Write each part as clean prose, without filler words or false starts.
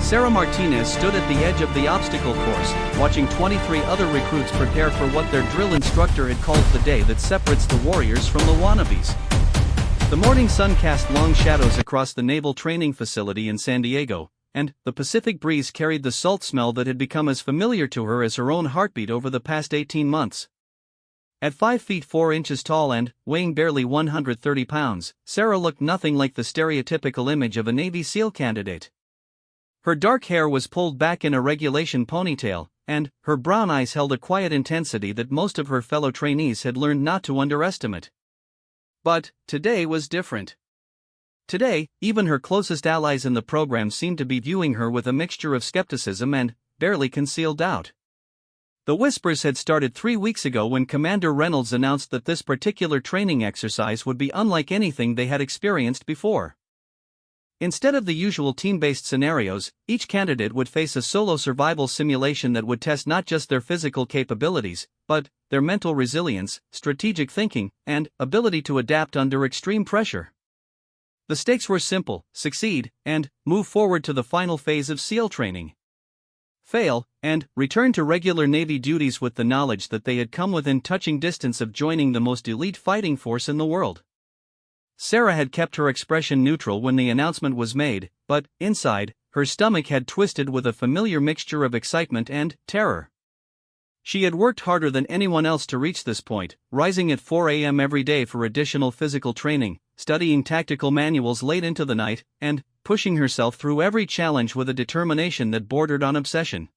Sarah Martinez stood at the edge of the obstacle course, watching 23 other recruits prepare for what their drill instructor had called the day that separates the warriors from the wannabes. The morning sun cast long shadows across the naval training facility in San Diego, and the Pacific breeze carried the salt smell that had become as familiar to her as her own heartbeat over the past 18 months. At 5 feet 4 inches tall and weighing barely 130 pounds, Sarah looked nothing like the stereotypical image of a Navy SEAL candidate. Her dark hair was pulled back in a regulation ponytail, and her brown eyes held a quiet intensity that most of her fellow trainees had learned not to underestimate. But today was different. Today, even her closest allies in the program seemed to be viewing her with a mixture of skepticism and barely concealed doubt. The whispers had started 3 weeks ago when Commander Reynolds announced that this particular training exercise would be unlike anything they had experienced before. Instead of the usual team-based scenarios, each candidate would face a solo survival simulation that would test not just their physical capabilities, but their mental resilience, strategic thinking, and ability to adapt under extreme pressure. The stakes were simple: succeed, and move forward to the final phase of SEAL training. Fail, and return to regular Navy duties with the knowledge that they had come within touching distance of joining the most elite fighting force in the world. Sarah had kept her expression neutral when the announcement was made, but inside, her stomach had twisted with a familiar mixture of excitement and terror. She had worked harder than anyone else to reach this point, rising at 4 a.m. every day for additional physical training, studying tactical manuals late into the night, and pushing herself through every challenge with a determination that bordered on obsession.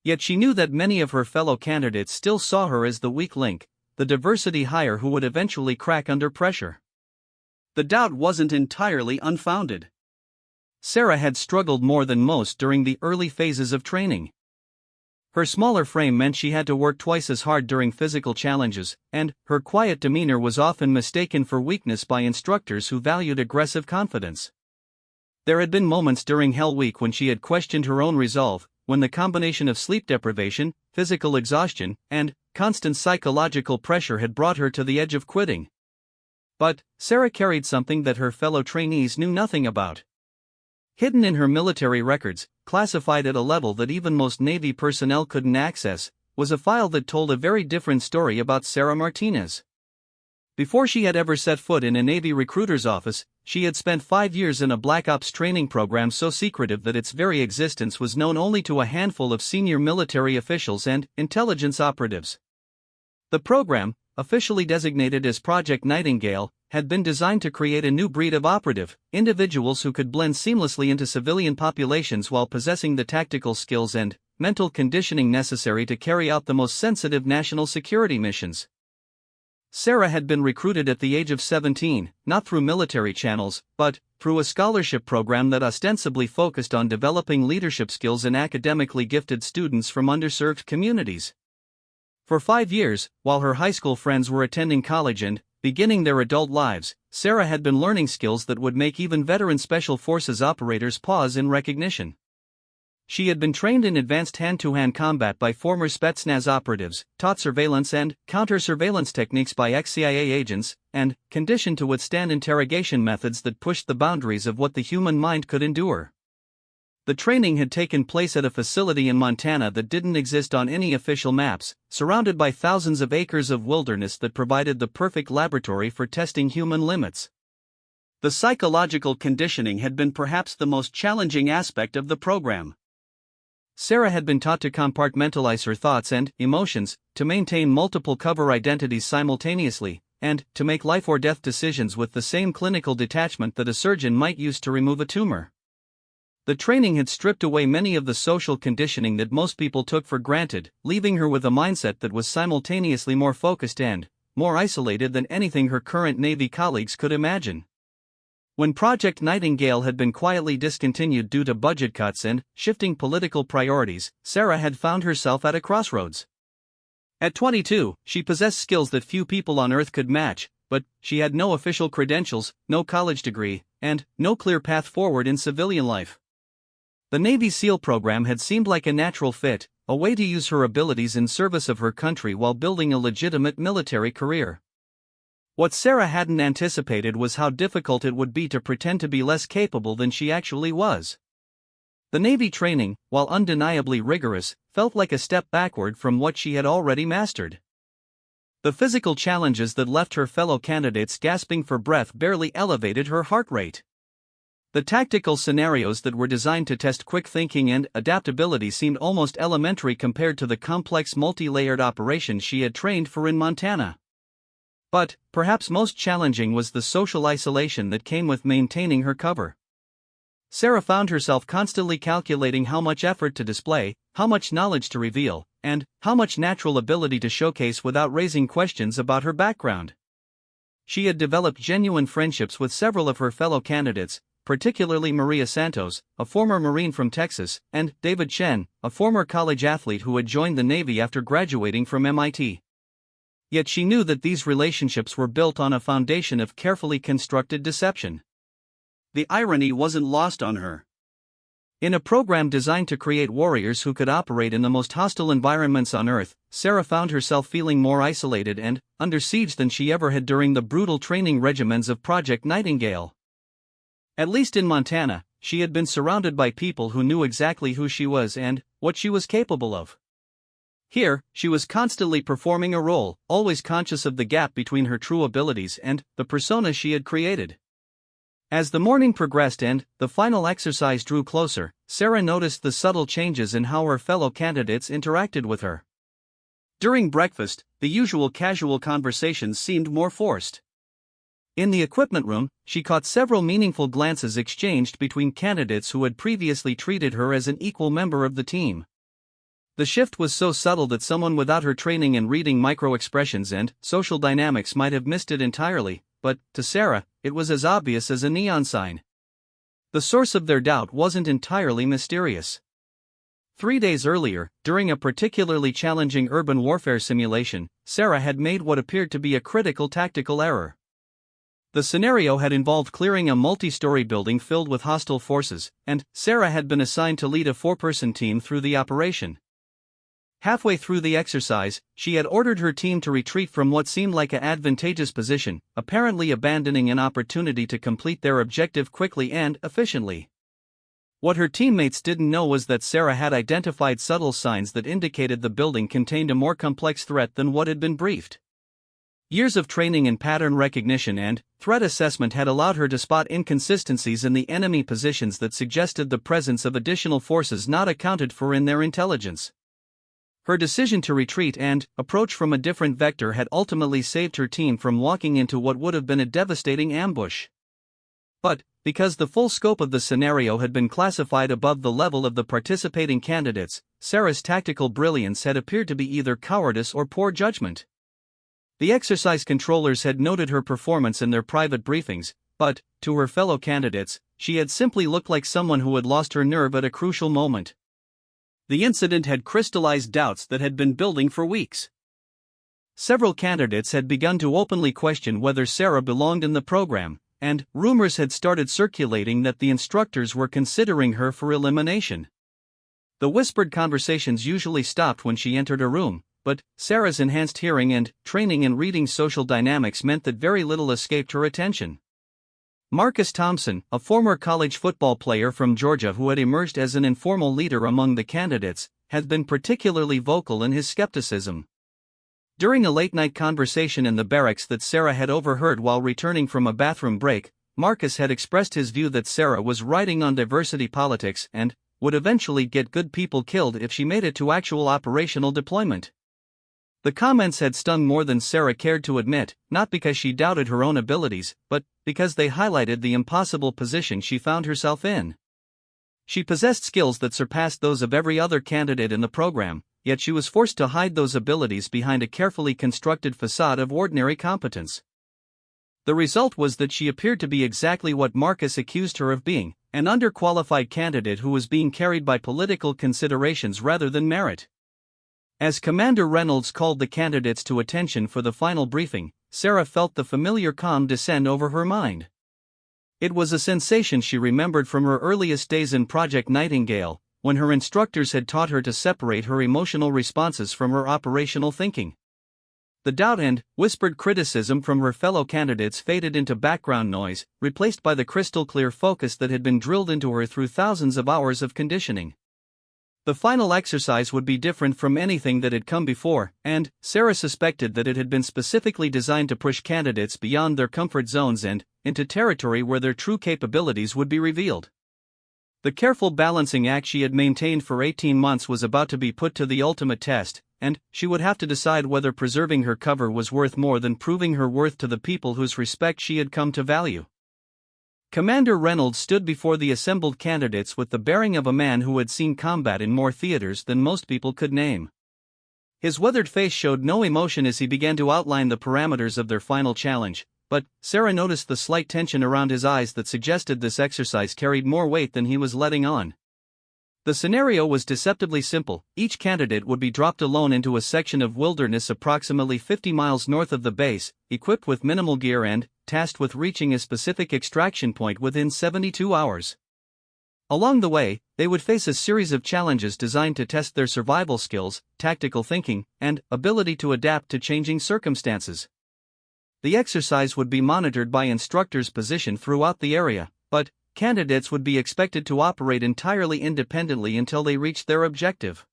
Yet she knew that many of her fellow candidates still saw her as the weak link, the diversity hire who would eventually crack under pressure. The doubt wasn't entirely unfounded. Sarah had struggled more than most during the early phases of training. Her smaller frame meant she had to work twice as hard during physical challenges, and her quiet demeanor was often mistaken for weakness by instructors who valued aggressive confidence. There had been moments during Hell Week when she had questioned her own resolve, when the combination of sleep deprivation, physical exhaustion, and constant psychological pressure had brought her to the edge of quitting. But Sarah carried something that her fellow trainees knew nothing about. Hidden in her military records, classified at a level that even most Navy personnel couldn't access, was a file that told a very different story about Sarah Martinez. Before she had ever set foot in a Navy recruiter's office, she had spent 5 years in a Black Ops training program so secretive that its very existence was known only to a handful of senior military officials and intelligence operatives. The program, officially designated as Project Nightingale, had been designed to create a new breed of operative, individuals who could blend seamlessly into civilian populations while possessing the tactical skills and mental conditioning necessary to carry out the most sensitive national security missions. Sarah had been recruited at the age of 17, not through military channels, but through a scholarship program that ostensibly focused on developing leadership skills in academically gifted students from underserved communities. For 5 years, while her high school friends were attending college and beginning their adult lives, Sarah had been learning skills that would make even veteran Special Forces operators pause in recognition. She had been trained in advanced hand-to-hand combat by former Spetsnaz operatives, taught surveillance and counter-surveillance techniques by ex-CIA agents, and conditioned to withstand interrogation methods that pushed the boundaries of what the human mind could endure. The training had taken place at a facility in Montana that didn't exist on any official maps, surrounded by thousands of acres of wilderness that provided the perfect laboratory for testing human limits. The psychological conditioning had been perhaps the most challenging aspect of the program. Sarah had been taught to compartmentalize her thoughts and emotions, to maintain multiple cover identities simultaneously, and to make life-or-death decisions with the same clinical detachment that a surgeon might use to remove a tumor. The training had stripped away many of the social conditioning that most people took for granted, leaving her with a mindset that was simultaneously more focused and more isolated than anything her current Navy colleagues could imagine. When Project Nightingale had been quietly discontinued due to budget cuts and shifting political priorities, Sarah had found herself at a crossroads. At 22, she possessed skills that few people on Earth could match, but she had no official credentials, no college degree, and no clear path forward in civilian life. The Navy SEAL program had seemed like a natural fit, a way to use her abilities in service of her country while building a legitimate military career. What Sarah hadn't anticipated was how difficult it would be to pretend to be less capable than she actually was. The Navy training, while undeniably rigorous, felt like a step backward from what she had already mastered. The physical challenges that left her fellow candidates gasping for breath barely elevated her heart rate. The tactical scenarios that were designed to test quick thinking and adaptability seemed almost elementary compared to the complex multi-layered operations she had trained for in Montana. But, perhaps most challenging was the social isolation that came with maintaining her cover. Sarah found herself constantly calculating how much effort to display, how much knowledge to reveal, and how much natural ability to showcase without raising questions about her background. She had developed genuine friendships with several of her fellow candidates, particularly Maria Santos, a former Marine from Texas, and David Chen, a former college athlete who had joined the Navy after graduating from MIT. Yet she knew that these relationships were built on a foundation of carefully constructed deception. The irony wasn't lost on her. In a program designed to create warriors who could operate in the most hostile environments on Earth, Sarah found herself feeling more isolated and under siege than she ever had during the brutal training regimens of Project Nightingale. At least in Montana, she had been surrounded by people who knew exactly who she was and what she was capable of. Here, she was constantly performing a role, always conscious of the gap between her true abilities and the persona she had created. As the morning progressed and the final exercise drew closer, Sarah noticed the subtle changes in how her fellow candidates interacted with her. During breakfast, the usual casual conversations seemed more forced. In the equipment room, she caught several meaningful glances exchanged between candidates who had previously treated her as an equal member of the team. The shift was so subtle that someone without her training in reading micro-expressions and social dynamics might have missed it entirely, but, to Sarah, it was as obvious as a neon sign. The source of their doubt wasn't entirely mysterious. 3 days earlier, during a particularly challenging urban warfare simulation, Sarah had made what appeared to be a critical tactical error. The scenario had involved clearing a multi-story building filled with hostile forces, and Sarah had been assigned to lead a 4-person team through the operation. Halfway through the exercise, she had ordered her team to retreat from what seemed like an advantageous position, apparently abandoning an opportunity to complete their objective quickly and efficiently. What her teammates didn't know was that Sarah had identified subtle signs that indicated the building contained a more complex threat than what had been briefed. Years of training in pattern recognition and threat assessment had allowed her to spot inconsistencies in the enemy positions that suggested the presence of additional forces not accounted for in their intelligence. Her decision to retreat and approach from a different vector had ultimately saved her team from walking into what would have been a devastating ambush. But, because the full scope of the scenario had been classified above the level of the participating candidates, Sarah's tactical brilliance had appeared to be either cowardice or poor judgment. The exercise controllers had noted her performance in their private briefings, but, to her fellow candidates, she had simply looked like someone who had lost her nerve at a crucial moment. The incident had crystallized doubts that had been building for weeks. Several candidates had begun to openly question whether Sarah belonged in the program, and rumors had started circulating that the instructors were considering her for elimination. The whispered conversations usually stopped when she entered a room, but Sarah's enhanced hearing and training in reading social dynamics meant that very little escaped her attention. Marcus Thompson, a former college football player from Georgia who had emerged as an informal leader among the candidates, had been particularly vocal in his skepticism. During a late-night conversation in the barracks that Sarah had overheard while returning from a bathroom break, Marcus had expressed his view that Sarah was riding on diversity politics and would eventually get good people killed if she made it to actual operational deployment. The comments had stung more than Sarah cared to admit, not because she doubted her own abilities, but because they highlighted the impossible position she found herself in. She possessed skills that surpassed those of every other candidate in the program, yet she was forced to hide those abilities behind a carefully constructed facade of ordinary competence. The result was that she appeared to be exactly what Marcus accused her of being, an underqualified candidate who was being carried by political considerations rather than merit. As Commander Reynolds called the candidates to attention for the final briefing, Sarah felt the familiar calm descend over her mind. It was a sensation she remembered from her earliest days in Project Nightingale, when her instructors had taught her to separate her emotional responses from her operational thinking. The doubt and whispered criticism from her fellow candidates faded into background noise, replaced by the crystal-clear focus that had been drilled into her through thousands of hours of conditioning. The final exercise would be different from anything that had come before, and Sarah suspected that it had been specifically designed to push candidates beyond their comfort zones and into territory where their true capabilities would be revealed. The careful balancing act she had maintained for 18 months was about to be put to the ultimate test, and she would have to decide whether preserving her cover was worth more than proving her worth to the people whose respect she had come to value. Commander Reynolds stood before the assembled candidates with the bearing of a man who had seen combat in more theaters than most people could name. His weathered face showed no emotion as he began to outline the parameters of their final challenge, but Sarah noticed the slight tension around his eyes that suggested this exercise carried more weight than he was letting on. The scenario was deceptively simple. Each candidate would be dropped alone into a section of wilderness approximately 50 miles north of the base, equipped with minimal gear and tasked with reaching a specific extraction point within 72 hours. Along the way, they would face a series of challenges designed to test their survival skills, tactical thinking, and ability to adapt to changing circumstances. The exercise would be monitored by instructors positioned throughout the area, but candidates would be expected to operate entirely independently until they reached their objective.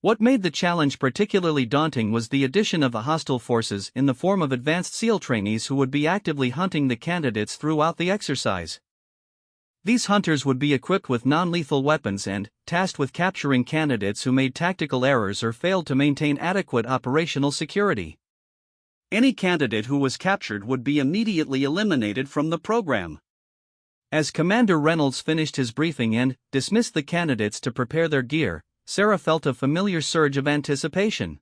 What made the challenge particularly daunting was the addition of the hostile forces in the form of advanced SEAL trainees who would be actively hunting the candidates throughout the exercise. These hunters would be equipped with non-lethal weapons and tasked with capturing candidates who made tactical errors or failed to maintain adequate operational security. Any candidate who was captured would be immediately eliminated from the program. As Commander Reynolds finished his briefing and dismissed the candidates to prepare their gear, Sarah felt a familiar surge of anticipation.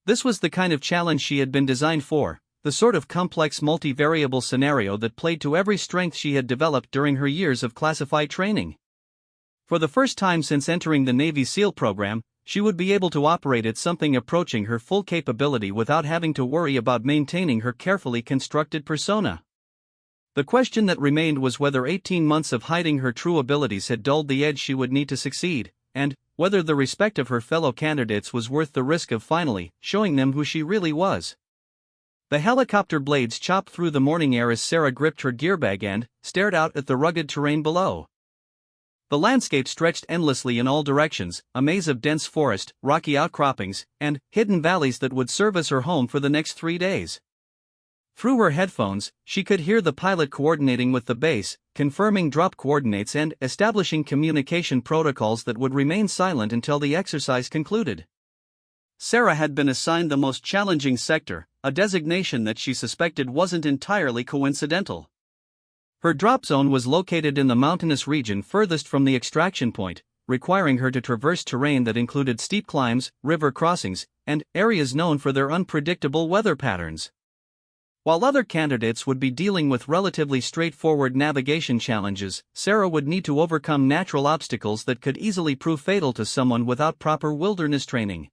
This was the kind of challenge she had been designed for, the sort of complex multivariable scenario that played to every strength she had developed during her years of classified training. For the first time since entering the Navy SEAL program, she would be able to operate at something approaching her full capability without having to worry about maintaining her carefully constructed persona. The question that remained was whether 18 months of hiding her true abilities had dulled the edge she would need to succeed, and whether the respect of her fellow candidates was worth the risk of finally showing them who she really was. The helicopter blades chopped through the morning air as Sarah gripped her gear bag and stared out at the rugged terrain below. The landscape stretched endlessly in all directions, a maze of dense forest, rocky outcroppings, and hidden valleys that would serve as her home for the next 3 days. Through her headphones, she could hear the pilot coordinating with the base, confirming drop coordinates and establishing communication protocols that would remain silent until the exercise concluded. Sarah had been assigned the most challenging sector, a designation that she suspected wasn't entirely coincidental. Her drop zone was located in the mountainous region furthest from the extraction point, requiring her to traverse terrain that included steep climbs, river crossings, and areas known for their unpredictable weather patterns. While other candidates would be dealing with relatively straightforward navigation challenges, Sarah would need to overcome natural obstacles that could easily prove fatal to someone without proper wilderness training.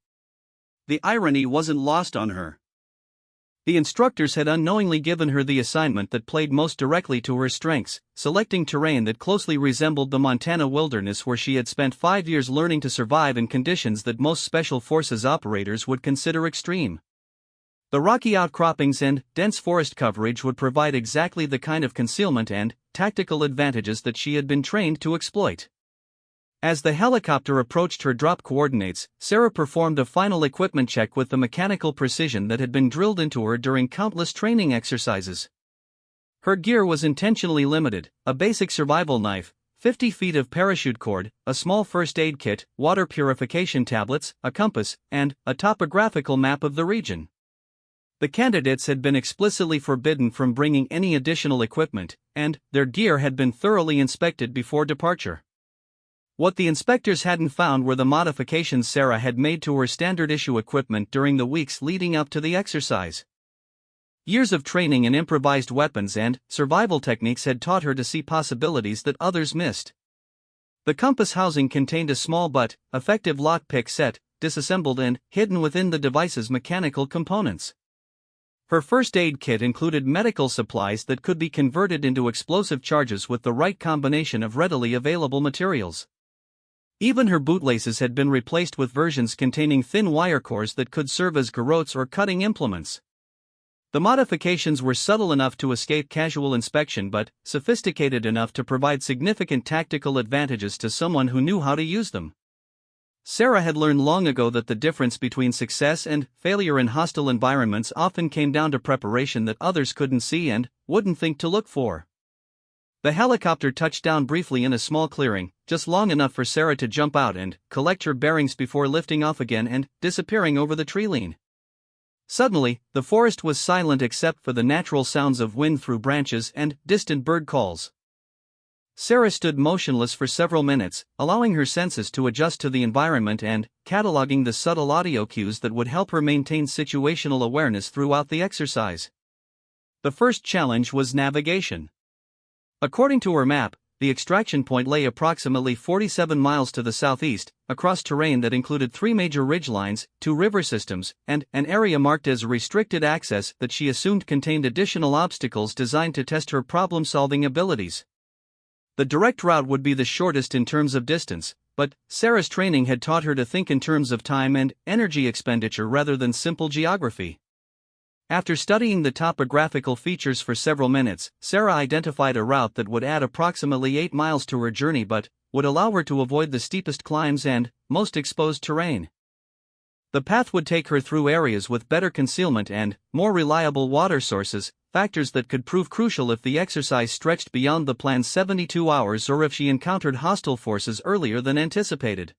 The irony wasn't lost on her. The instructors had unknowingly given her the assignment that played most directly to her strengths, selecting terrain that closely resembled the Montana wilderness where she had spent 5 years learning to survive in conditions that most special forces operators would consider extreme. The rocky outcroppings and dense forest coverage would provide exactly the kind of concealment and tactical advantages that she had been trained to exploit. As the helicopter approached her drop coordinates, Sarah performed a final equipment check with the mechanical precision that had been drilled into her during countless training exercises. Her gear was intentionally limited: a basic survival knife, 50 feet of parachute cord, a small first aid kit, water purification tablets, a compass, and a topographical map of the region. The candidates had been explicitly forbidden from bringing any additional equipment, and their gear had been thoroughly inspected before departure. What the inspectors hadn't found were the modifications Sarah had made to her standard-issue equipment during the weeks leading up to the exercise. Years of training in improvised weapons and survival techniques had taught her to see possibilities that others missed. The compass housing contained a small but effective lockpick set, disassembled and hidden within the device's mechanical components. Her first aid kit included medical supplies that could be converted into explosive charges with the right combination of readily available materials. Even her bootlaces had been replaced with versions containing thin wire cores that could serve as garrotes or cutting implements. The modifications were subtle enough to escape casual inspection but sophisticated enough to provide significant tactical advantages to someone who knew how to use them. Sarah had learned long ago that the difference between success and failure in hostile environments often came down to preparation that others couldn't see and wouldn't think to look for. The helicopter touched down briefly in a small clearing, just long enough for Sarah to jump out and collect her bearings before lifting off again and disappearing over the tree line. Suddenly, the forest was silent except for the natural sounds of wind through branches and distant bird calls. Sarah stood motionless for several minutes, allowing her senses to adjust to the environment and cataloging the subtle audio cues that would help her maintain situational awareness throughout the exercise. The first challenge was navigation. According to her map, the extraction point lay approximately 47 miles to the southeast, across terrain that included 3 major ridgelines, 2 river systems, and an area marked as restricted access that she assumed contained additional obstacles designed to test her problem-solving abilities. The direct route would be the shortest in terms of distance, but Sarah's training had taught her to think in terms of time and energy expenditure rather than simple geography. After studying the topographical features for several minutes, Sarah identified a route that would add approximately 8 miles to her journey but would allow her to avoid the steepest climbs and most exposed terrain. The path would take her through areas with better concealment and more reliable water sources, factors that could prove crucial if the exercise stretched beyond the planned 72 hours or if she encountered hostile forces earlier than anticipated.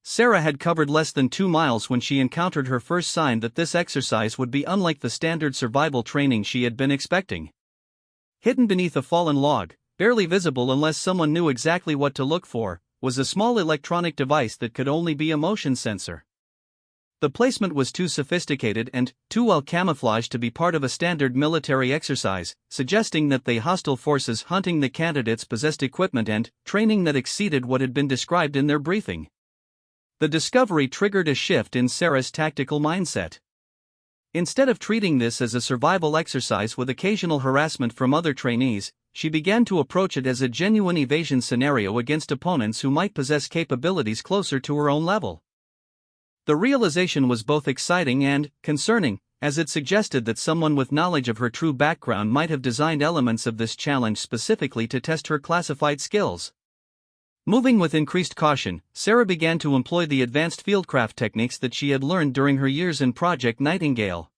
Sarah had covered less than 2 miles when she encountered her first sign that this exercise would be unlike the standard survival training she had been expecting. Hidden beneath a fallen log, barely visible unless someone knew exactly what to look for, was a small electronic device that could only be a motion sensor. The placement was too sophisticated and too well camouflaged to be part of a standard military exercise, suggesting that the hostile forces hunting the candidates possessed equipment and training that exceeded what had been described in their briefing. The discovery triggered a shift in Sarah's tactical mindset. Instead of treating this as a survival exercise with occasional harassment from other trainees, she began to approach it as a genuine evasion scenario against opponents who might possess capabilities closer to her own level. The realization was both exciting and concerning, as it suggested that someone with knowledge of her true background might have designed elements of this challenge specifically to test her classified skills. Moving with increased caution, Sarah began to employ the advanced fieldcraft techniques that she had learned during her years in Project Nightingale.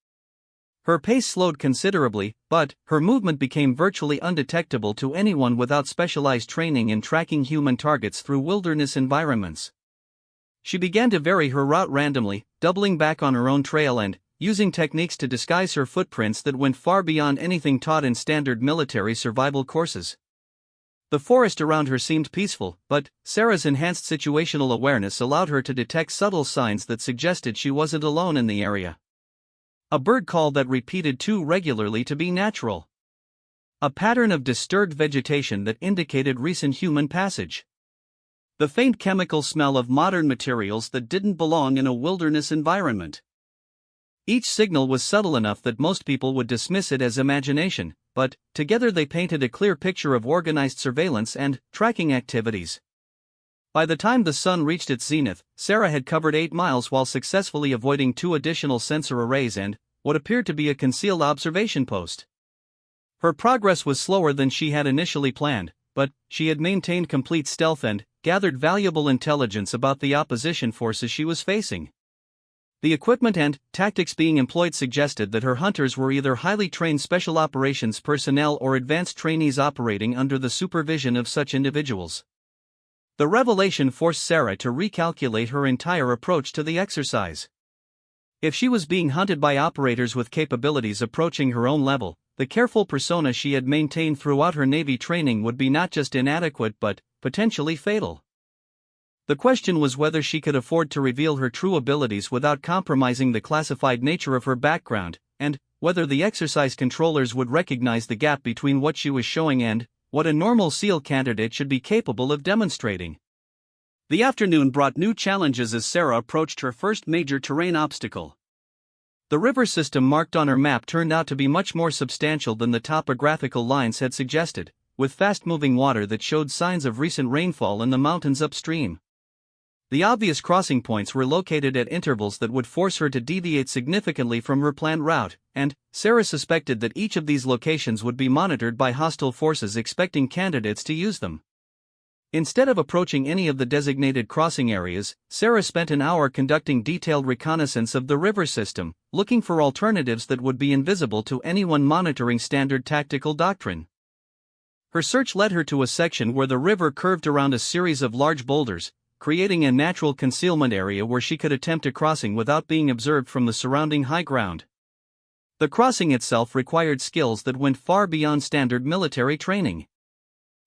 Her pace slowed considerably, but her movement became virtually undetectable to anyone without specialized training in tracking human targets through wilderness environments. She began to vary her route randomly, doubling back on her own trail and using techniques to disguise her footprints that went far beyond anything taught in standard military survival courses. The forest around her seemed peaceful, but Sarah's enhanced situational awareness allowed her to detect subtle signs that suggested she wasn't alone in the area. A bird call that repeated too regularly to be natural. A pattern of disturbed vegetation that indicated recent human passage. The faint chemical smell of modern materials that didn't belong in a wilderness environment. Each signal was subtle enough that most people would dismiss it as imagination, but together they painted a clear picture of organized surveillance and tracking activities. By the time the sun reached its zenith, Sarah had covered 8 miles while successfully avoiding 2 additional sensor arrays and what appeared to be a concealed observation post. Her progress was slower than she had initially planned, but she had maintained complete stealth and gathered valuable intelligence about the opposition forces she was facing. The equipment and tactics being employed suggested that her hunters were either highly trained special operations personnel or advanced trainees operating under the supervision of such individuals. The revelation forced Sarah to recalculate her entire approach to the exercise. If she was being hunted by operators with capabilities approaching her own level, the careful persona she had maintained throughout her Navy training would be not just inadequate but potentially fatal. The question was whether she could afford to reveal her true abilities without compromising the classified nature of her background, and whether the exercise controllers would recognize the gap between what she was showing and what a normal SEAL candidate should be capable of demonstrating. The afternoon brought new challenges as Sarah approached her first major terrain obstacle. The river system marked on her map turned out to be much more substantial than the topographical lines had suggested, with fast-moving water that showed signs of recent rainfall in the mountains upstream. The obvious crossing points were located at intervals that would force her to deviate significantly from her planned route, and Sarah suspected that each of these locations would be monitored by hostile forces expecting candidates to use them. Instead of approaching any of the designated crossing areas, Sarah spent an hour conducting detailed reconnaissance of the river system, looking for alternatives that would be invisible to anyone monitoring standard tactical doctrine. Her search led her to a section where the river curved around a series of large boulders, creating a natural concealment area where she could attempt a crossing without being observed from the surrounding high ground. The crossing itself required skills that went far beyond standard military training.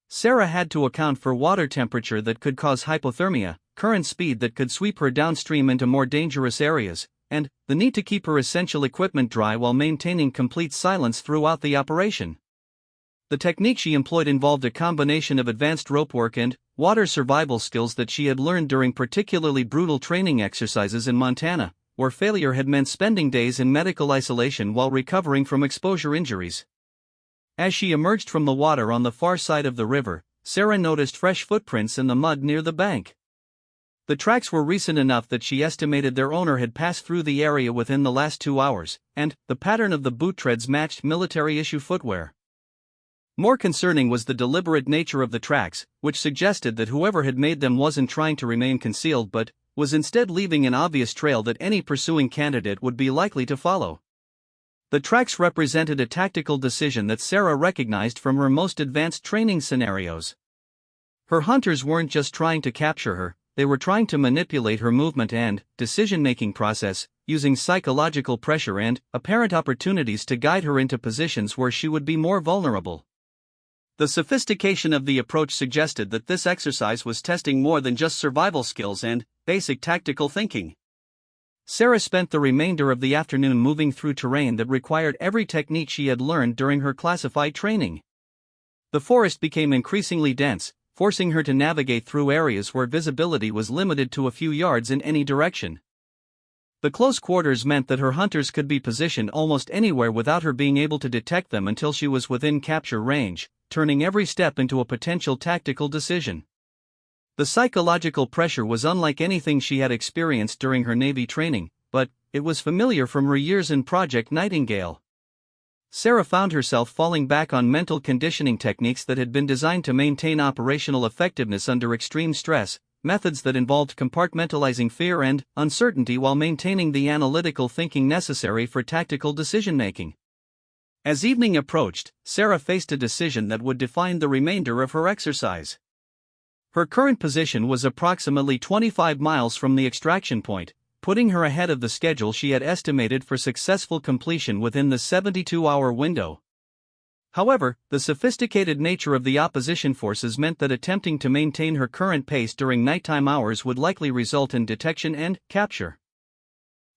Sarah had to account for water temperature that could cause hypothermia, current speed that could sweep her downstream into more dangerous areas, and the need to keep her essential equipment dry while maintaining complete silence throughout the operation. The technique she employed involved a combination of advanced rope work and water survival skills that she had learned during particularly brutal training exercises in Montana, where failure had meant spending days in medical isolation while recovering from exposure injuries. As she emerged from the water on the far side of the river, Sarah noticed fresh footprints in the mud near the bank. The tracks were recent enough that she estimated their owner had passed through the area within the last 2 hours, and the pattern of the boot treads matched military-issue footwear. More concerning was the deliberate nature of the tracks, which suggested that whoever had made them wasn't trying to remain concealed but was instead leaving an obvious trail that any pursuing candidate would be likely to follow. The tracks represented a tactical decision that Sarah recognized from her most advanced training scenarios. Her hunters weren't just trying to capture her, they were trying to manipulate her movement and decision-making process, using psychological pressure and apparent opportunities to guide her into positions where she would be more vulnerable. The sophistication of the approach suggested that this exercise was testing more than just survival skills and basic tactical thinking. Sarah spent the remainder of the afternoon moving through terrain that required every technique she had learned during her classified training. The forest became increasingly dense, forcing her to navigate through areas where visibility was limited to a few yards in any direction. The close quarters meant that her hunters could be positioned almost anywhere without her being able to detect them until she was within capture range, turning every step into a potential tactical decision. The psychological pressure was unlike anything she had experienced during her Navy training, but it was familiar from her years in Project Nightingale. Sarah found herself falling back on mental conditioning techniques that had been designed to maintain operational effectiveness under extreme stress, methods that involved compartmentalizing fear and uncertainty while maintaining the analytical thinking necessary for tactical decision-making. As evening approached, Sarah faced a decision that would define the remainder of her exercise. Her current position was approximately 25 miles from the extraction point, putting her ahead of the schedule she had estimated for successful completion within the 72-hour window. However, the sophisticated nature of the opposition forces meant that attempting to maintain her current pace during nighttime hours would likely result in detection and capture.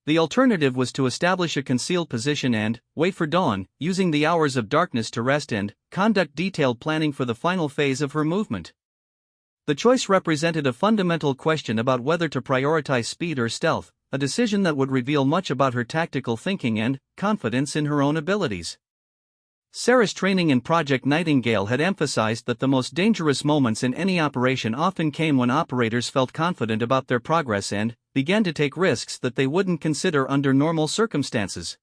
The alternative was to establish a concealed position and wait for dawn, using the hours of darkness to rest and conduct detailed planning for the final phase of her movement. The choice represented a fundamental question about whether to prioritize speed or stealth, a decision that would reveal much about her tactical thinking and confidence in her own abilities. Sarah's training in Project Nightingale had emphasized that the most dangerous moments in any operation often came when operators felt confident about their progress and began to take risks that they wouldn't consider under normal circumstances.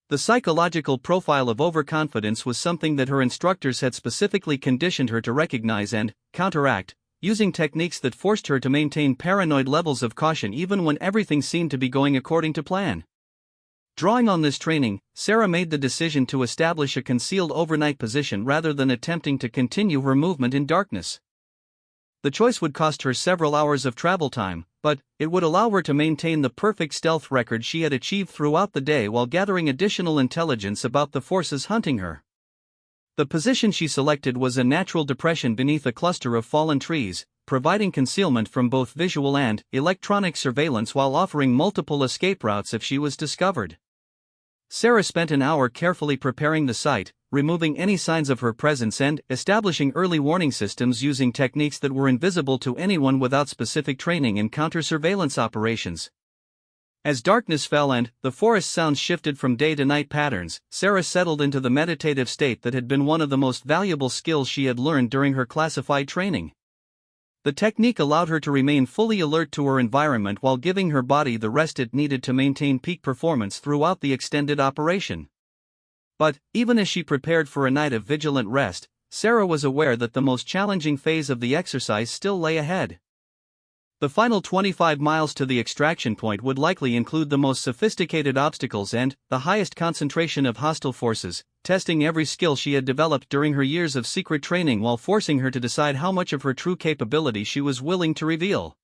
The psychological profile of overconfidence was something that her instructors had specifically conditioned her to recognize and counteract, using techniques that forced her to maintain paranoid levels of caution even when everything seemed to be going according to plan. Drawing on this training, Sarah made the decision to establish a concealed overnight position rather than attempting to continue her movement in darkness. The choice would cost her several hours of travel time, but it would allow her to maintain the perfect stealth record she had achieved throughout the day while gathering additional intelligence about the forces hunting her. The position she selected was a natural depression beneath a cluster of fallen trees, providing concealment from both visual and electronic surveillance while offering multiple escape routes if she was discovered. Sarah spent an hour carefully preparing the site, removing any signs of her presence and establishing early warning systems using techniques that were invisible to anyone without specific training in counter-surveillance operations. As darkness fell and the forest sounds shifted from day-to-night patterns, Sarah settled into the meditative state that had been one of the most valuable skills she had learned during her classified training. The technique allowed her to remain fully alert to her environment while giving her body the rest it needed to maintain peak performance throughout the extended operation. But, even as she prepared for a night of vigilant rest, Sarah was aware that the most challenging phase of the exercise still lay ahead. The final 25 miles to the extraction point would likely include the most sophisticated obstacles and the highest concentration of hostile forces, testing every skill she had developed during her years of secret training while forcing her to decide how much of her true capability she was willing to reveal.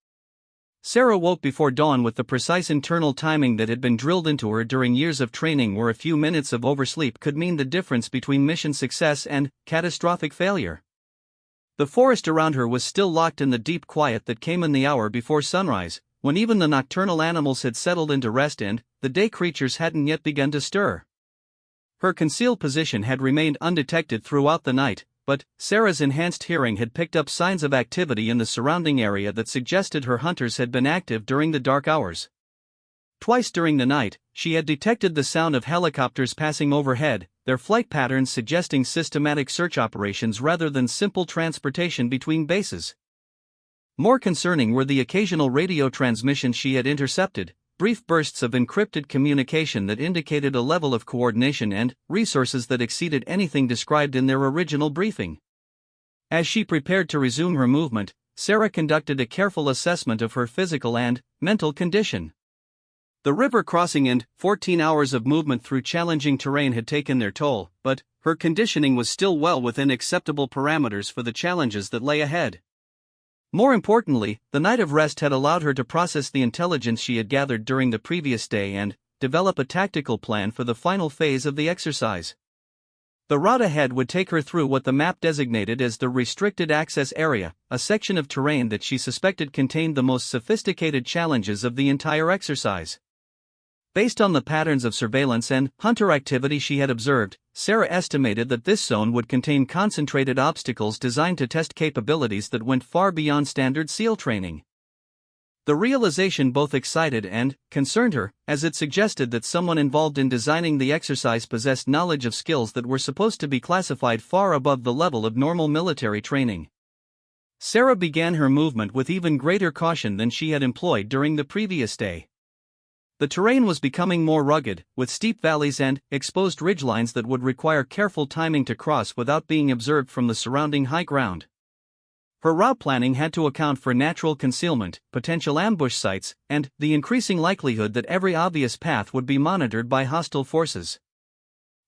Sarah woke before dawn with the precise internal timing that had been drilled into her during years of training, where a few minutes of oversleep could mean the difference between mission success and catastrophic failure. The forest around her was still locked in the deep quiet that came in the hour before sunrise, when even the nocturnal animals had settled into rest and the day creatures hadn't yet begun to stir. Her concealed position had remained undetected throughout the night, but Sarah's enhanced hearing had picked up signs of activity in the surrounding area that suggested her hunters had been active during the dark hours. Twice during the night, she had detected the sound of helicopters passing overhead, their flight patterns suggesting systematic search operations rather than simple transportation between bases. More concerning were the occasional radio transmissions she had intercepted, brief bursts of encrypted communication that indicated a level of coordination and resources that exceeded anything described in their original briefing. As she prepared to resume her movement, Sarah conducted a careful assessment of her physical and mental condition. The river crossing and 14 hours of movement through challenging terrain had taken their toll, but her conditioning was still well within acceptable parameters for the challenges that lay ahead. More importantly, the night of rest had allowed her to process the intelligence she had gathered during the previous day and develop a tactical plan for the final phase of the exercise. The route ahead would take her through what the map designated as the restricted access area, a section of terrain that she suspected contained the most sophisticated challenges of the entire exercise. Based on the patterns of surveillance and hunter activity she had observed, Sarah estimated that this zone would contain concentrated obstacles designed to test capabilities that went far beyond standard SEAL training. The realization both excited and concerned her, as it suggested that someone involved in designing the exercise possessed knowledge of skills that were supposed to be classified far above the level of normal military training. Sarah began her movement with even greater caution than she had employed during the previous day. The terrain was becoming more rugged, with steep valleys and exposed ridgelines that would require careful timing to cross without being observed from the surrounding high ground. Her route planning had to account for natural concealment, potential ambush sites, and the increasing likelihood that every obvious path would be monitored by hostile forces.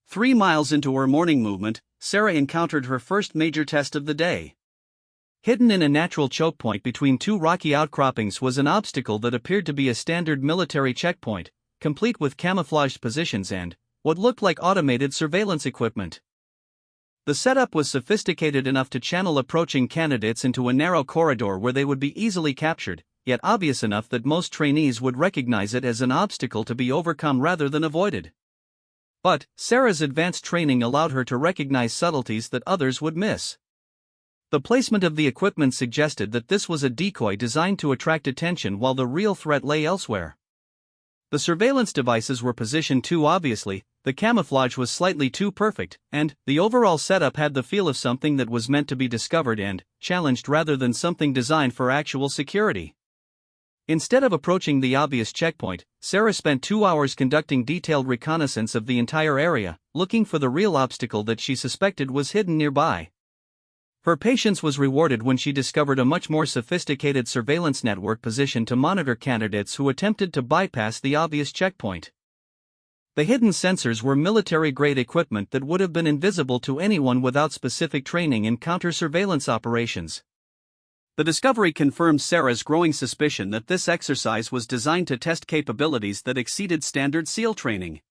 3 miles into her morning movement, Sarah encountered her first major test of the day. Hidden in a natural choke point between two rocky outcroppings was an obstacle that appeared to be a standard military checkpoint, complete with camouflaged positions and what looked like automated surveillance equipment. The setup was sophisticated enough to channel approaching candidates into a narrow corridor where they would be easily captured, yet obvious enough that most trainees would recognize it as an obstacle to be overcome rather than avoided. But Sarah's advanced training allowed her to recognize subtleties that others would miss. The placement of the equipment suggested that this was a decoy designed to attract attention while the real threat lay elsewhere. The surveillance devices were positioned too obviously, the camouflage was slightly too perfect, and the overall setup had the feel of something that was meant to be discovered and challenged rather than something designed for actual security. Instead of approaching the obvious checkpoint, Sarah spent 2 hours conducting detailed reconnaissance of the entire area, looking for the real obstacle that she suspected was hidden nearby. Her patience was rewarded when she discovered a much more sophisticated surveillance network positioned to monitor candidates who attempted to bypass the obvious checkpoint. The hidden sensors were military-grade equipment that would have been invisible to anyone without specific training in counter-surveillance operations. The discovery confirmed Sarah's growing suspicion that this exercise was designed to test capabilities that exceeded standard SEAL training.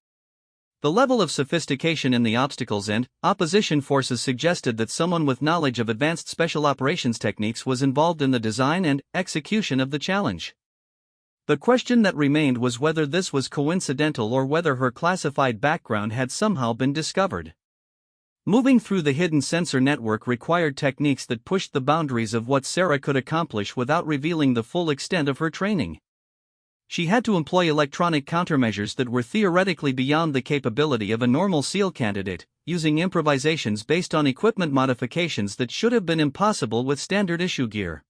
The level of sophistication in the obstacles and opposition forces suggested that someone with knowledge of advanced special operations techniques was involved in the design and execution of the challenge. The question that remained was whether this was coincidental or whether her classified background had somehow been discovered. Moving through the hidden sensor network required techniques that pushed the boundaries of what Sarah could accomplish without revealing the full extent of her training. She had to employ electronic countermeasures that were theoretically beyond the capability of a normal SEAL candidate, using improvisations based on equipment modifications that should have been impossible with standard issue gear.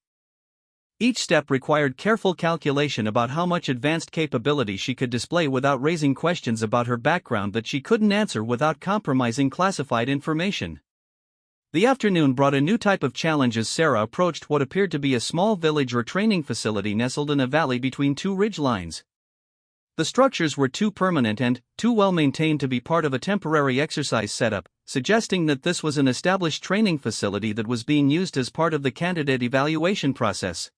Each step required careful calculation about how much advanced capability she could display without raising questions about her background that she couldn't answer without compromising classified information. The afternoon brought a new type of challenge as Sarah approached what appeared to be a small village or training facility nestled in a valley between two ridge lines. The structures were too permanent and too well maintained to be part of a temporary exercise setup, suggesting that this was an established training facility that was being used as part of the candidate evaluation process.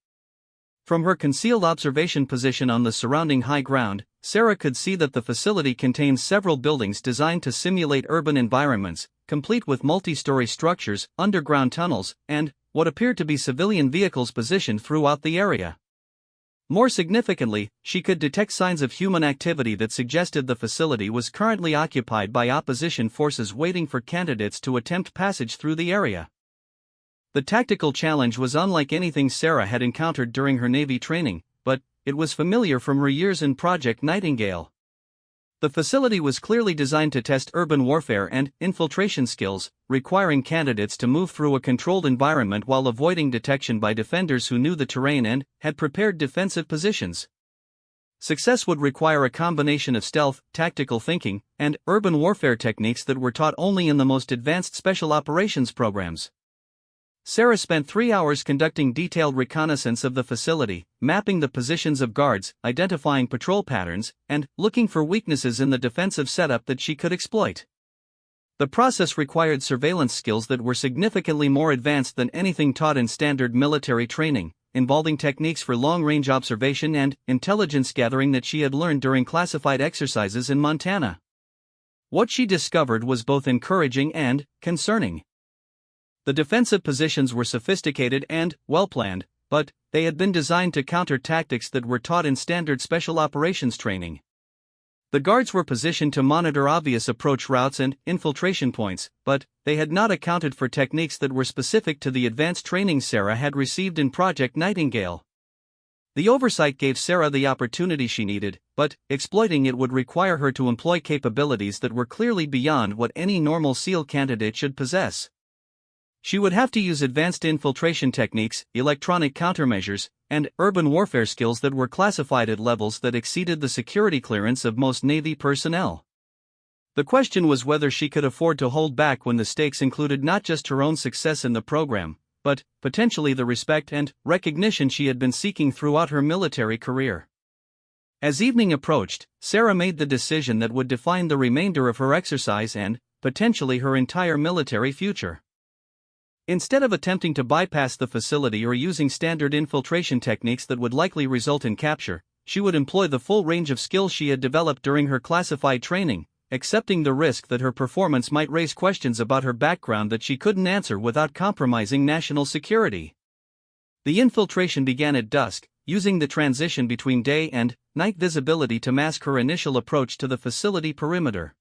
From her concealed observation position on the surrounding high ground, Sarah could see that the facility contains several buildings designed to simulate urban environments, complete with multi-story structures, underground tunnels, and what appeared to be civilian vehicles positioned throughout the area. More significantly, she could detect signs of human activity that suggested the facility was currently occupied by opposition forces waiting for candidates to attempt passage through the area. The tactical challenge was unlike anything Sarah had encountered during her Navy training, but it was familiar from her years in Project Nightingale. The facility was clearly designed to test urban warfare and infiltration skills, requiring candidates to move through a controlled environment while avoiding detection by defenders who knew the terrain and had prepared defensive positions. Success would require a combination of stealth, tactical thinking, and urban warfare techniques that were taught only in the most advanced special operations programs. Sarah spent 3 hours conducting detailed reconnaissance of the facility, mapping the positions of guards, identifying patrol patterns, and looking for weaknesses in the defensive setup that she could exploit. The process required surveillance skills that were significantly more advanced than anything taught in standard military training, involving techniques for long-range observation and intelligence gathering that she had learned during classified exercises in Montana. What she discovered was both encouraging and concerning. The defensive positions were sophisticated and well-planned, but they had been designed to counter tactics that were taught in standard special operations training. The guards were positioned to monitor obvious approach routes and infiltration points, but they had not accounted for techniques that were specific to the advanced training Sarah had received in Project Nightingale. The oversight gave Sarah the opportunity she needed, but exploiting it would require her to employ capabilities that were clearly beyond what any normal SEAL candidate should possess. She would have to use advanced infiltration techniques, electronic countermeasures, and urban warfare skills that were classified at levels that exceeded the security clearance of most Navy personnel. The question was whether she could afford to hold back when the stakes included not just her own success in the program, but potentially the respect and recognition she had been seeking throughout her military career. As evening approached, Sarah made the decision that would define the remainder of her exercise and, potentially, her entire military future. Instead of attempting to bypass the facility or using standard infiltration techniques that would likely result in capture, she would employ the full range of skills she had developed during her classified training, accepting the risk that her performance might raise questions about her background that she couldn't answer without compromising national security. The infiltration began at dusk, using the transition between day and night visibility to mask her initial approach to the facility perimeter.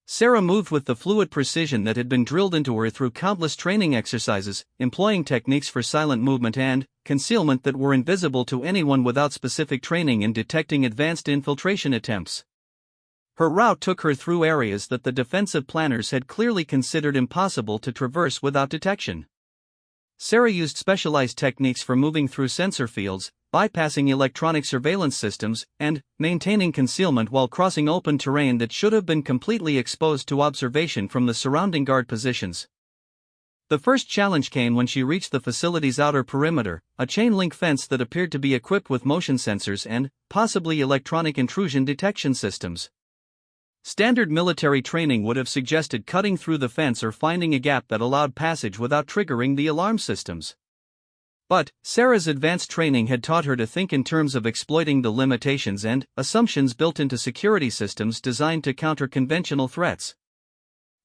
Sarah moved with the fluid precision that had been drilled into her through countless training exercises, employing techniques for silent movement and concealment that were invisible to anyone without specific training in detecting advanced infiltration attempts. Her route took her through areas that the defensive planners had clearly considered impossible to traverse without detection. Sarah used specialized techniques for moving through sensor fields, bypassing electronic surveillance systems, and maintaining concealment while crossing open terrain that should have been completely exposed to observation from the surrounding guard positions. The first challenge came when she reached the facility's outer perimeter, a chain-link fence that appeared to be equipped with motion sensors and, possibly, electronic intrusion detection systems. Standard military training would have suggested cutting through the fence or finding a gap that allowed passage without triggering the alarm systems. But Sarah's advanced training had taught her to think in terms of exploiting the limitations and assumptions built into security systems designed to counter conventional threats.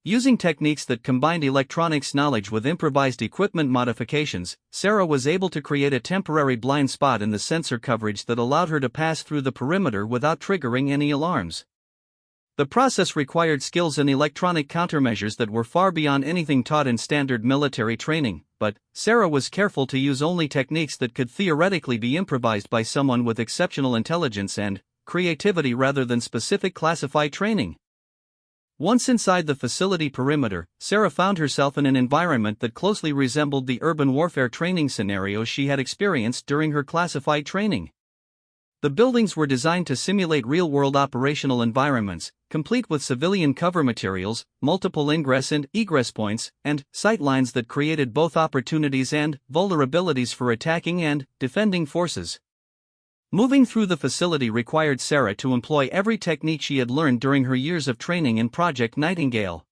Using techniques that combined electronics knowledge with improvised equipment modifications, Sarah was able to create a temporary blind spot in the sensor coverage that allowed her to pass through the perimeter without triggering any alarms. The process required skills in electronic countermeasures that were far beyond anything taught in standard military training, but Sarah was careful to use only techniques that could theoretically be improvised by someone with exceptional intelligence and creativity rather than specific classified training. Once inside the facility perimeter, Sarah found herself in an environment that closely resembled the urban warfare training scenarios she had experienced during her classified training. The buildings were designed to simulate real-world operational environments, complete with civilian cover materials, multiple ingress and egress points, and sight lines that created both opportunities and vulnerabilities for attacking and defending forces. Moving through the facility required Sarah to employ every technique she had learned during her years of training in Project Nightingale.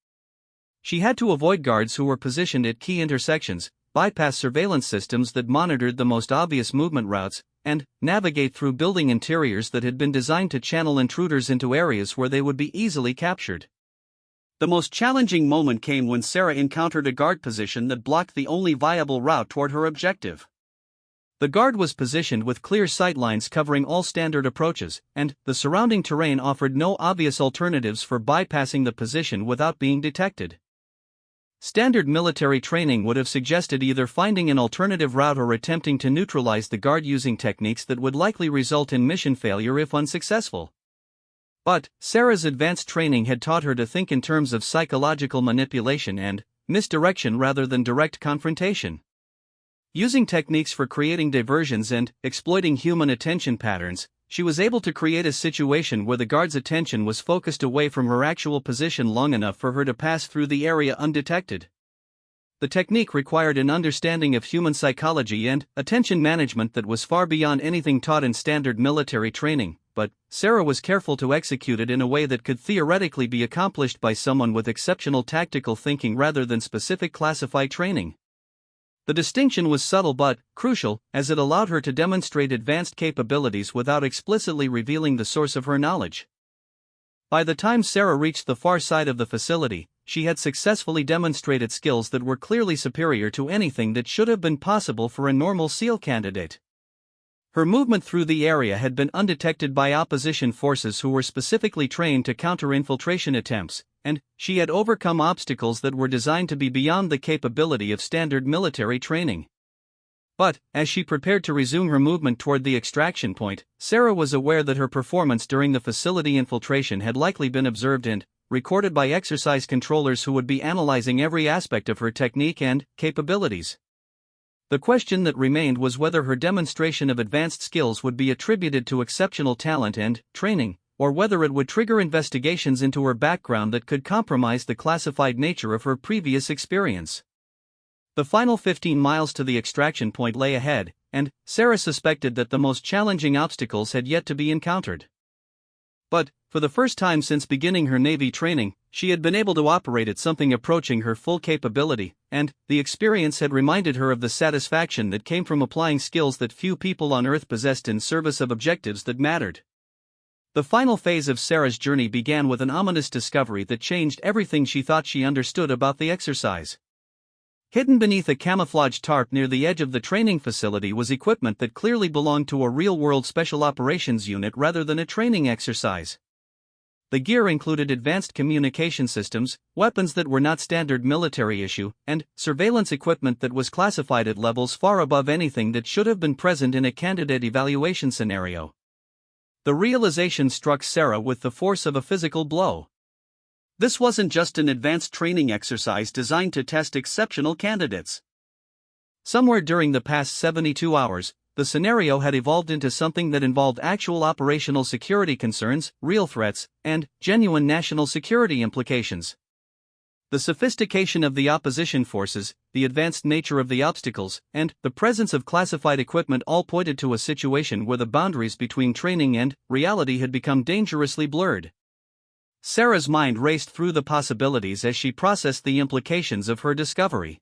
She had to avoid guards who were positioned at key intersections, bypass surveillance systems that monitored the most obvious movement routes, and navigate through building interiors that had been designed to channel intruders into areas where they would be easily captured. The most challenging moment came when Sarah encountered a guard position that blocked the only viable route toward her objective. The guard was positioned with clear sight lines covering all standard approaches, and the surrounding terrain offered no obvious alternatives for bypassing the position without being detected. Standard military training would have suggested either finding an alternative route or attempting to neutralize the guard using techniques that would likely result in mission failure if unsuccessful. But Sarah's advanced training had taught her to think in terms of psychological manipulation and misdirection rather than direct confrontation. Using techniques for creating diversions and exploiting human attention patterns, she was able to create a situation where the guard's attention was focused away from her actual position long enough for her to pass through the area undetected. The technique required an understanding of human psychology and attention management that was far beyond anything taught in standard military training, but Sarah was careful to execute it in a way that could theoretically be accomplished by someone with exceptional tactical thinking rather than specific classified training. The distinction was subtle but crucial, as it allowed her to demonstrate advanced capabilities without explicitly revealing the source of her knowledge. By the time Sarah reached the far side of the facility, she had successfully demonstrated skills that were clearly superior to anything that should have been possible for a normal SEAL candidate. Her movement through the area had been undetected by opposition forces who were specifically trained to counter infiltration attempts, and she had overcome obstacles that were designed to be beyond the capability of standard military training. But, as she prepared to resume her movement toward the extraction point, Sarah was aware that her performance during the facility infiltration had likely been observed and recorded by exercise controllers who would be analyzing every aspect of her technique and capabilities. The question that remained was whether her demonstration of advanced skills would be attributed to exceptional talent and training, or whether it would trigger investigations into her background that could compromise the classified nature of her previous experience. The final 15 miles to the extraction point lay ahead, and Sarah suspected that the most challenging obstacles had yet to be encountered. But, for the first time since beginning her Navy training, she had been able to operate at something approaching her full capability, and the experience had reminded her of the satisfaction that came from applying skills that few people on Earth possessed in service of objectives that mattered. The final phase of Sarah's journey began with an ominous discovery that changed everything she thought she understood about the exercise. Hidden beneath a camouflage tarp near the edge of the training facility was equipment that clearly belonged to a real-world special operations unit rather than a training exercise. The gear included advanced communication systems, weapons that were not standard military issue, and surveillance equipment that was classified at levels far above anything that should have been present in a candidate evaluation scenario. The realization struck Sarah with the force of a physical blow. This wasn't just an advanced training exercise designed to test exceptional candidates. Somewhere during the past 72 hours, the scenario had evolved into something that involved actual operational security concerns, real threats, and genuine national security implications. The sophistication of the opposition forces, the advanced nature of the obstacles, and the presence of classified equipment all pointed to a situation where the boundaries between training and reality had become dangerously blurred. Sarah's mind raced through the possibilities as she processed the implications of her discovery.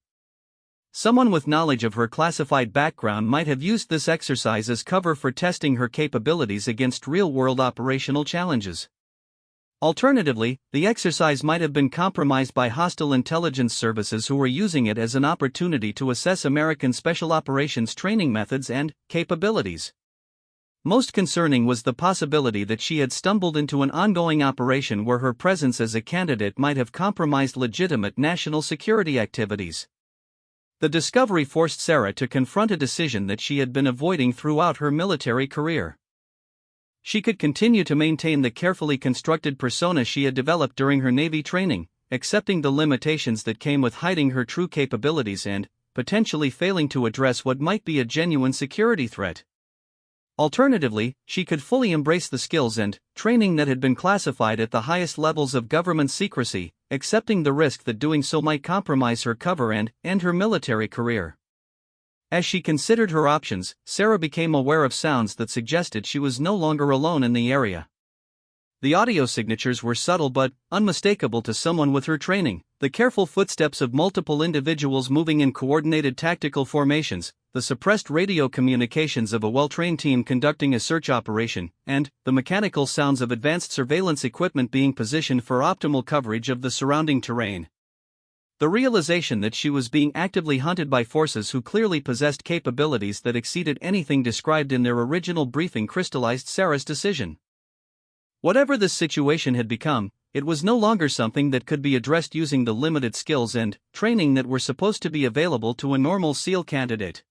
Someone with knowledge of her classified background might have used this exercise as cover for testing her capabilities against real-world operational challenges. Alternatively, the exercise might have been compromised by hostile intelligence services who were using it as an opportunity to assess American special operations training methods and capabilities. Most concerning was the possibility that she had stumbled into an ongoing operation where her presence as a candidate might have compromised legitimate national security activities. The discovery forced Sarah to confront a decision that she had been avoiding throughout her military career. She could continue to maintain the carefully constructed persona she had developed during her Navy training, accepting the limitations that came with hiding her true capabilities and, potentially failing to address what might be a genuine security threat. Alternatively, she could fully embrace the skills and training that had been classified at the highest levels of government secrecy, accepting the risk that doing so might compromise her cover and end her military career. As she considered her options, Sarah became aware of sounds that suggested she was no longer alone in the area. The audio signatures were subtle but unmistakable to someone with her training: the careful footsteps of multiple individuals moving in coordinated tactical formations, the suppressed radio communications of a well-trained team conducting a search operation, and the mechanical sounds of advanced surveillance equipment being positioned for optimal coverage of the surrounding terrain. The realization that she was being actively hunted by forces who clearly possessed capabilities that exceeded anything described in their original briefing crystallized Sarah's decision. Whatever this situation had become, it was no longer something that could be addressed using the limited skills and training that were supposed to be available to a normal SEAL candidate.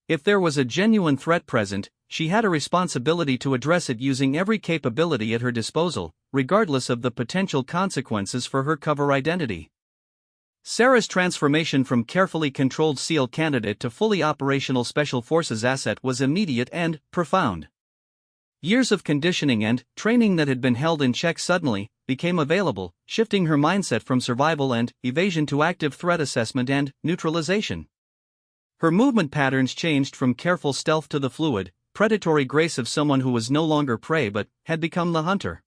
If there was a genuine threat present, she had a responsibility to address it using every capability at her disposal, regardless of the potential consequences for her cover identity. Sarah's transformation from carefully controlled SEAL candidate to fully operational Special Forces asset was immediate and profound. Years of conditioning and training that had been held in check suddenly became available, shifting her mindset from survival and evasion to active threat assessment and neutralization. Her movement patterns changed from careful stealth to the fluid, predatory grace of someone who was no longer prey but had become the hunter.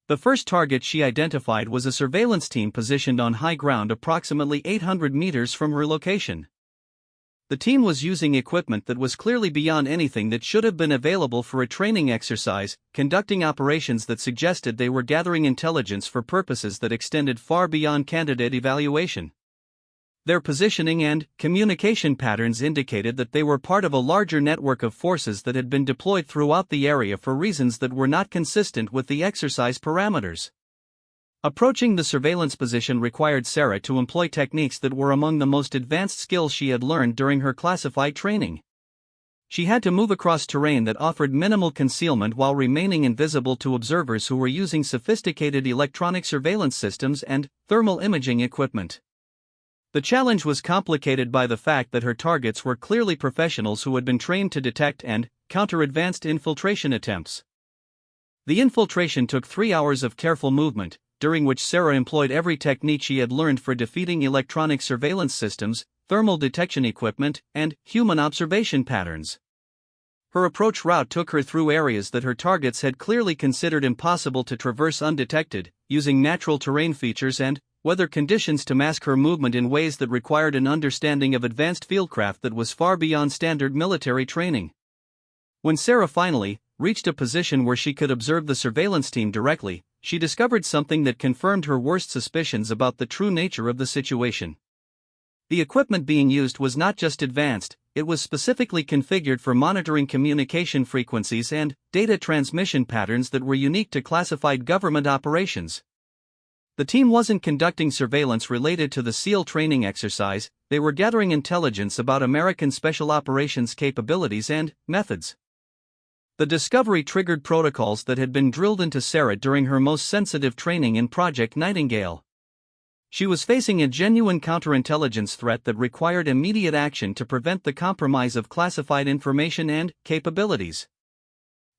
The first target she identified was a surveillance team positioned on high ground approximately 800 meters from her location. The team was using equipment that was clearly beyond anything that should have been available for a training exercise, conducting operations that suggested they were gathering intelligence for purposes that extended far beyond candidate evaluation. Their positioning and communication patterns indicated that they were part of a larger network of forces that had been deployed throughout the area for reasons that were not consistent with the exercise parameters. Approaching the surveillance position required Sarah to employ techniques that were among the most advanced skills she had learned during her classified training. She had to move across terrain that offered minimal concealment while remaining invisible to observers who were using sophisticated electronic surveillance systems and thermal imaging equipment. The challenge was complicated by the fact that her targets were clearly professionals who had been trained to detect and counter advanced infiltration attempts. The infiltration took 3 hours of careful movement, during which Sarah employed every technique she had learned for defeating electronic surveillance systems, thermal detection equipment, and human observation patterns. Her approach route took her through areas that her targets had clearly considered impossible to traverse undetected, using natural terrain features and weather conditions to mask her movement in ways that required an understanding of advanced fieldcraft that was far beyond standard military training. When Sarah finally reached a position where she could observe the surveillance team directly, she discovered something that confirmed her worst suspicions about the true nature of the situation. The equipment being used was not just advanced, it was specifically configured for monitoring communication frequencies and data transmission patterns that were unique to classified government operations. The team wasn't conducting surveillance related to the SEAL training exercise, they were gathering intelligence about American Special Operations capabilities and methods. The discovery triggered protocols that had been drilled into Sarah during her most sensitive training in Project Nightingale. She was facing a genuine counterintelligence threat that required immediate action to prevent the compromise of classified information and capabilities.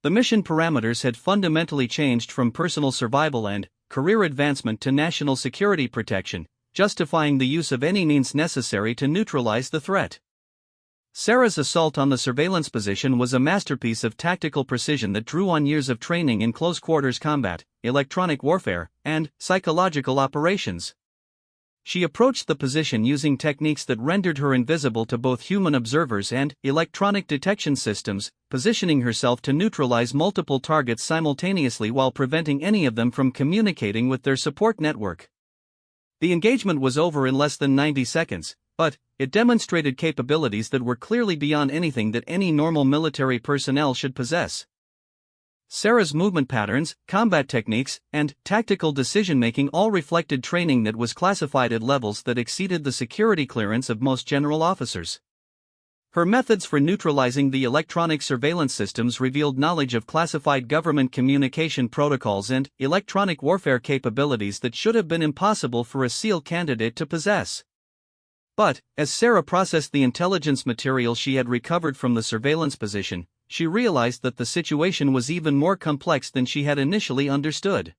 The mission parameters had fundamentally changed from personal survival and career advancement to national security protection, justifying the use of any means necessary to neutralize the threat. Sarah's assault on the surveillance position was a masterpiece of tactical precision that drew on years of training in close-quarters combat, electronic warfare, and psychological operations. She approached the position using techniques that rendered her invisible to both human observers and electronic detection systems, positioning herself to neutralize multiple targets simultaneously while preventing any of them from communicating with their support network. The engagement was over in less than 90 seconds, but it demonstrated capabilities that were clearly beyond anything that any normal military personnel should possess. Sarah's movement patterns, combat techniques, and tactical decision-making all reflected training that was classified at levels that exceeded the security clearance of most general officers. Her methods for neutralizing the electronic surveillance systems revealed knowledge of classified government communication protocols and electronic warfare capabilities that should have been impossible for a SEAL candidate to possess. But, as Sarah processed the intelligence material she had recovered from the surveillance position, she realized that the situation was even more complex than she had initially understood.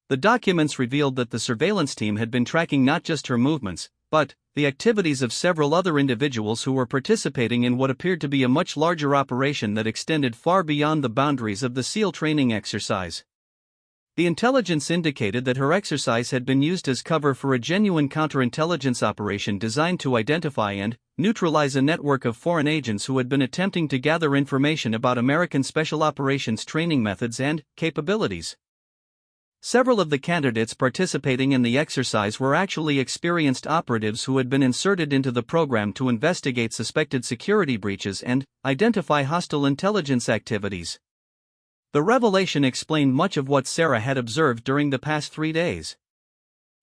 The documents revealed that the surveillance team had been tracking not just her movements, but the activities of several other individuals who were participating in what appeared to be a much larger operation that extended far beyond the boundaries of the SEAL training exercise. The intelligence indicated that her exercise had been used as cover for a genuine counterintelligence operation designed to identify and neutralize a network of foreign agents who had been attempting to gather information about American special operations training methods and capabilities. Several of the candidates participating in the exercise were actually experienced operatives who had been inserted into the program to investigate suspected security breaches and identify hostile intelligence activities. The revelation explained much of what Sarah had observed during the past 3 days.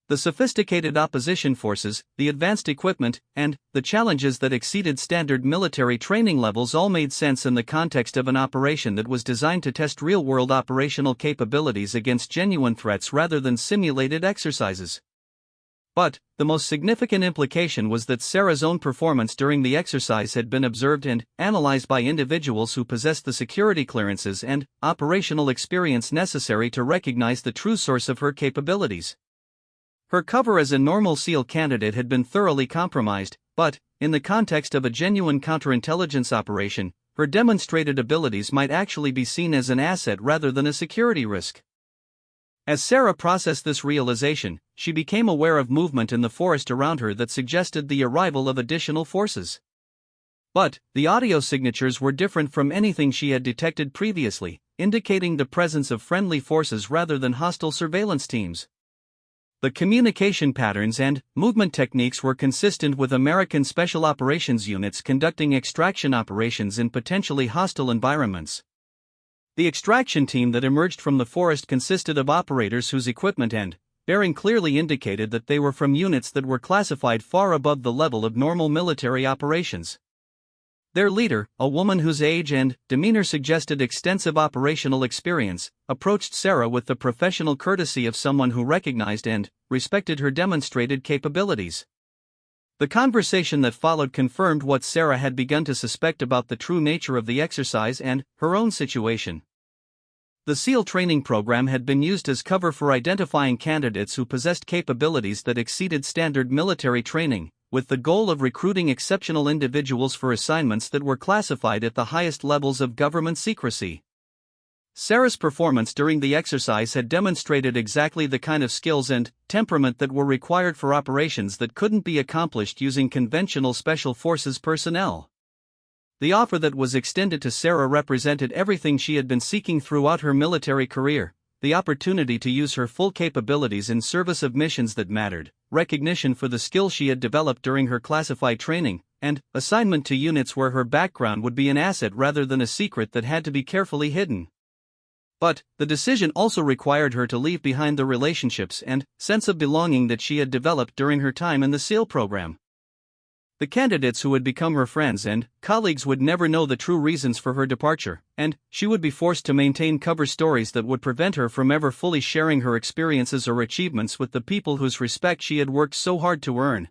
The sophisticated opposition forces, the advanced equipment, and the challenges that exceeded standard military training levels all made sense in the context of an operation that was designed to test real-world operational capabilities against genuine threats rather than simulated exercises. But, the most significant implication was that Sarah's own performance during the exercise had been observed and analyzed by individuals who possessed the security clearances and operational experience necessary to recognize the true source of her capabilities. Her cover as a normal SEAL candidate had been thoroughly compromised, but, in the context of a genuine counterintelligence operation, her demonstrated abilities might actually be seen as an asset rather than a security risk. As Sarah processed this realization, she became aware of movement in the forest around her that suggested the arrival of additional forces. But, the audio signatures were different from anything she had detected previously, indicating the presence of friendly forces rather than hostile surveillance teams. The communication patterns and movement techniques were consistent with American Special Operations units conducting extraction operations in potentially hostile environments. The extraction team that emerged from the forest consisted of operators whose equipment and bearing clearly indicated that they were from units that were classified far above the level of normal military operations. Their leader, a woman whose age and demeanor suggested extensive operational experience, approached Sarah with the professional courtesy of someone who recognized and respected her demonstrated capabilities. The conversation that followed confirmed what Sarah had begun to suspect about the true nature of the exercise and her own situation. The SEAL training program had been used as cover for identifying candidates who possessed capabilities that exceeded standard military training, with the goal of recruiting exceptional individuals for assignments that were classified at the highest levels of government secrecy. Sarah's performance during the exercise had demonstrated exactly the kind of skills and temperament that were required for operations that couldn't be accomplished using conventional special forces personnel. The offer that was extended to Sarah represented everything she had been seeking throughout her military career: the opportunity to use her full capabilities in service of missions that mattered, recognition for the skills she had developed during her classified training, and assignment to units where her background would be an asset rather than a secret that had to be carefully hidden. But, the decision also required her to leave behind the relationships and sense of belonging that she had developed during her time in the SEAL program. The candidates who had become her friends and colleagues would never know the true reasons for her departure, and she would be forced to maintain cover stories that would prevent her from ever fully sharing her experiences or achievements with the people whose respect she had worked so hard to earn.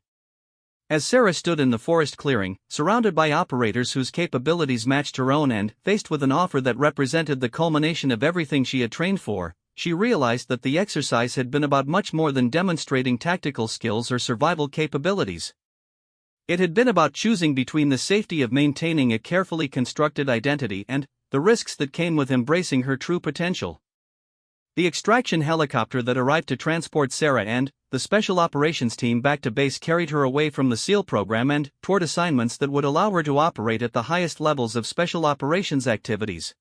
As Sarah stood in the forest clearing, surrounded by operators whose capabilities matched her own and faced with an offer that represented the culmination of everything she had trained for, she realized that the exercise had been about much more than demonstrating tactical skills or survival capabilities. It had been about choosing between the safety of maintaining a carefully constructed identity and the risks that came with embracing her true potential. The extraction helicopter that arrived to transport Sarah and the special operations team back to base carried her away from the SEAL program and toward assignments that would allow her to operate at the highest levels of special operations activities.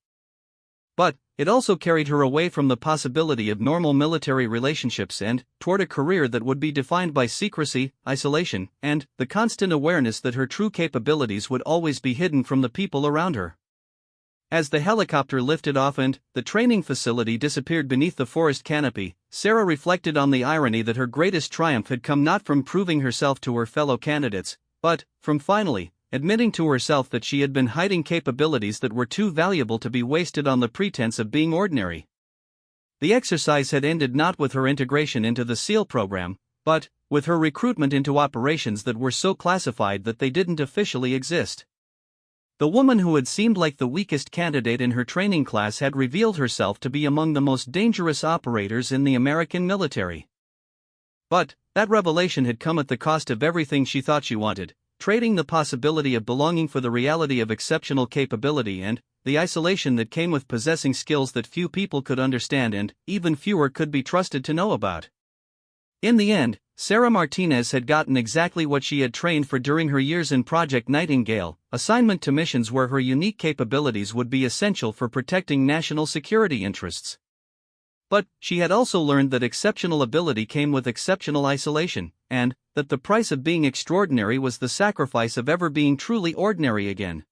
But it also carried her away from the possibility of normal military relationships and toward a career that would be defined by secrecy, isolation, and the constant awareness that her true capabilities would always be hidden from the people around her. As the helicopter lifted off and the training facility disappeared beneath the forest canopy, Sarah reflected on the irony that her greatest triumph had come not from proving herself to her fellow candidates, but from finally admitting to herself that she had been hiding capabilities that were too valuable to be wasted on the pretense of being ordinary. The exercise had ended not with her integration into the SEAL program, but with her recruitment into operations that were so classified that they didn't officially exist. The woman who had seemed like the weakest candidate in her training class had revealed herself to be among the most dangerous operators in the American military. But that revelation had come at the cost of everything she thought she wanted, trading the possibility of belonging for the reality of exceptional capability and the isolation that came with possessing skills that few people could understand and even fewer could be trusted to know about. In the end, Sarah Martinez had gotten exactly what she had trained for during her years in Project Nightingale, assignment to missions where her unique capabilities would be essential for protecting national security interests. But she had also learned that exceptional ability came with exceptional isolation, and that the price of being extraordinary was the sacrifice of ever being truly ordinary again.